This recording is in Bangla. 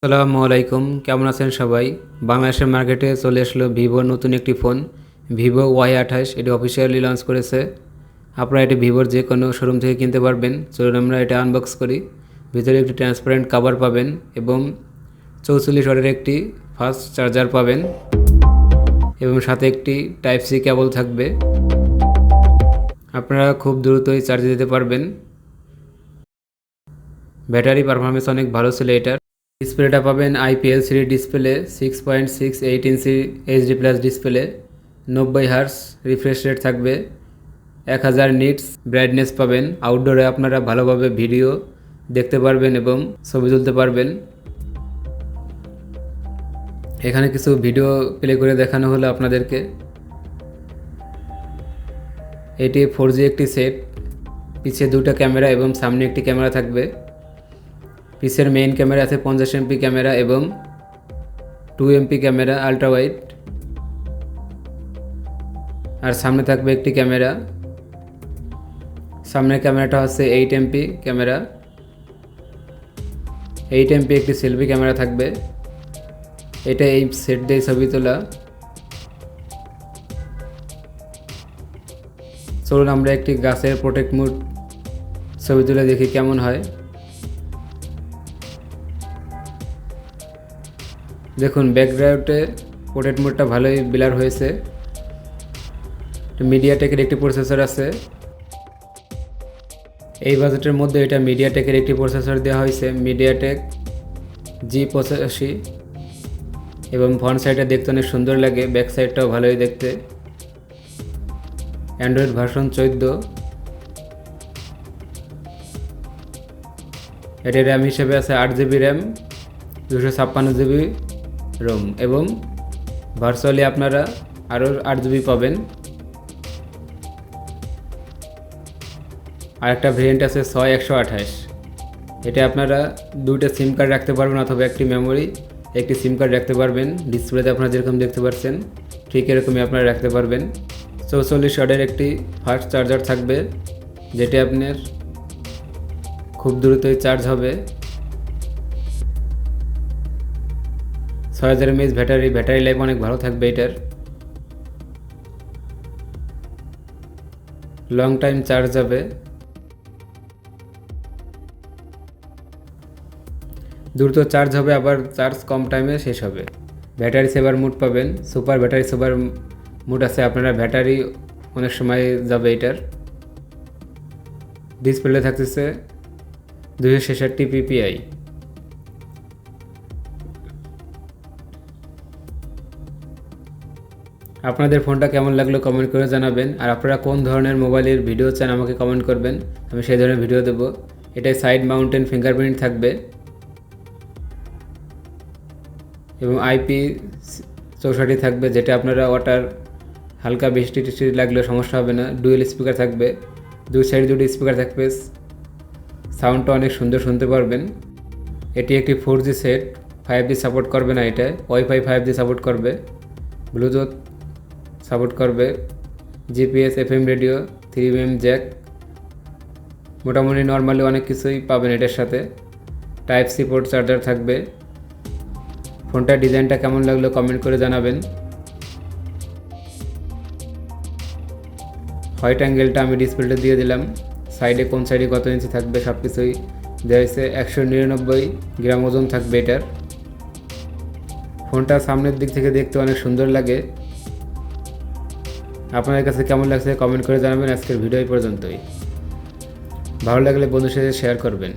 আসসালামু আলাইকুম, কেমন আছেন সবাই? বাংলাদেশের মার্কেটে চলে আসলো ভিভোর নতুন একটি ফোন ভিভো Y28। এটি অফিসিয়ালি লঞ্চ করেছে। আপনারা এটি ভিভোর যে কোনো শোরুম থেকে কিনতে পারবেন। চলুন আমরা এটা আনবক্স করি। ভিতরে একটি ট্রান্সপারেন্ট কভার পাবেন এবং 44 ওয়াটের একটি ফাস্ট চার্জার পাবেন এবং সাথে একটি টাইপ সি কেবল থাকবে। আপনারা খুব দ্রুতই চার্জ দিতে পারবেন। ব্যাটারি পারফরমেন্স অনেক ভালো ছিল এটার। ডিসপ্লেটা পাবেন IPS3 ডিসপ্লে, 6.68 ইঞ্চি HD+ display, 90 hertz refresh rate থাকবে, 1000 নিটস ব্রাইটনেস পাবেন। আউটডোরে আপনারা ভালোভাবে ভিডিও দেখতে পারবেন এবং ছবি তুলতে পারবেন। এখানে কিছু ভিডিও প্লে করে দেখানো হলো আপনাদেরকে। এটি 4G একটি সেট, পিছে দুটো ক্যামেরা এবং সামনে একটি ক্যামেরা থাকবে। পিছের মেইন ক্যামেরা আছে 50 MP ক্যামেরা এবং 2 MP ক্যামেরা আলট্রা ওয়াইড, আর সামনে থাকবে একটি ক্যামেরা। সামনের ক্যামেরাটা হচ্ছে 8 MP ক্যামেরা, 8 MP একটি সেলফি ক্যামেরা থাকবে। এটা এই সেট দিয়ে ছবি তোলা। চলুন আমরা একটি গাছের প্রোটেক্ট মোড ছবি তুলে দেখি কেমন হয়। দেখুন ব্যাকগ্রাউন্ডে পোর্ট্রেট মোডটা ভালোই ব্লার হয়েছে। মিডিয়াটেকের একটি প্রসেসর আছে। এই বাজেটের মধ্যে এটা মিডিয়াটেকের একটি প্রসেসর দেওয়া হয়েছে, মিডিয়াটেক G85, এবং ফ্রন্ট সাইডটা দেখতে অনেক সুন্দর লাগে, ব্যাক সাইডটাও ভালোই দেখতে। Android version 14। এটি র্যাম হিসেবে আছে 8GB র্যাম, 256GB রোম, এবং ভার্চুয়ালি আপনারা আরও 8GB পাবেন। আরেকটা ভেরিয়েন্ট আছে 6128। এটা আপনারা দুইটা সিম কার্ড রাখতে পারবেন অথবা একটি মেমোরি একটি সিম কার্ড রাখতে পারবেন। ডিসপ্লেতে আপনারা যেরকম দেখতে পাচ্ছেন ঠিক এরকমই আপনারা রাখতে পারবেন। 44 ওয়াটের একটি ফাস্ট চার্জার থাকবে, যেটি আপনার খুব দ্রুতই চার্জ হবে। 6000 mAh ব্যাটারি লাইফ অনেক ভালো থাকবে এটার। লং টাইম চার্জ হবে। দ্রুত চার্জ হবে, আবার চার্জ কম টাইমে শেষ হবে। ব্যাটারি সেভার মোড পাবেন, সুপার ব্যাটারি সেভার মোড আছে। আপনারা ব্যাটারি অনেক সময় যাবে এটার। ডিসপ্লে থাকতেছে 266 ppi। আপনাদের ফোনটা কেমন লাগলো কমেন্ট করে জানাবেন। আর আপনারা কোন ধরনের মোবাইলের ভিডিও চান আমাকে কমেন্ট করবেন, আমি সেই ধরনের ভিডিও দেব। এটাই সাইড মাউন্টেন ফিঙ্গারপ্রিন্ট থাকবে এবং IP64 থাকবে, যেটা আপনারা ওয়াটার হালকা বৃষ্টি টিষ্টি লাগলেও সমস্যা হবে না। ডুয়েল স্পিকার থাকবে, দুই সাইড দুটি স্পিকার থাকবে, সাউন্ডটা অনেক সুন্দর শুনতে পারবেন। এটি একটি 4G সেট, 5G সাপোর্ট করবে না, এটা ওয়াইফাই 5G সাপোর্ট করবে, ব্লুটুথ সাপোর্ট করবে, GPS FM radio, 3mm Jack, মোটামুটি নর্মালি অনেক কিছুই পাবেন এটার সাথে। টাইপ সি পোর্ট চার্জার থাকবে। ফোনটার ডিজাইনটা কেমন লাগলো কমেন্ট করে জানাবেন। হোয়াইট অ্যাঙ্গেলটা আমি ডিসপ্লেতে দিয়ে দিলাম। সাইডে কোন সাইডে কত ইঞ্চি থাকবে সব কিছুই দেওয়া হয়েছে। 199 গ্রাম ওজন থাকবে এটার। ফোনটা সামনের দিক থেকে দেখতে অনেক সুন্দর লাগে। আপনাদের কাছে কেমন লাগছে কমেন্ট করে জানাবেন। আজকের ভিডিও এই পর্যন্তই। ভালো লাগলে বন্ধুর সাথে শেয়ার করবেন।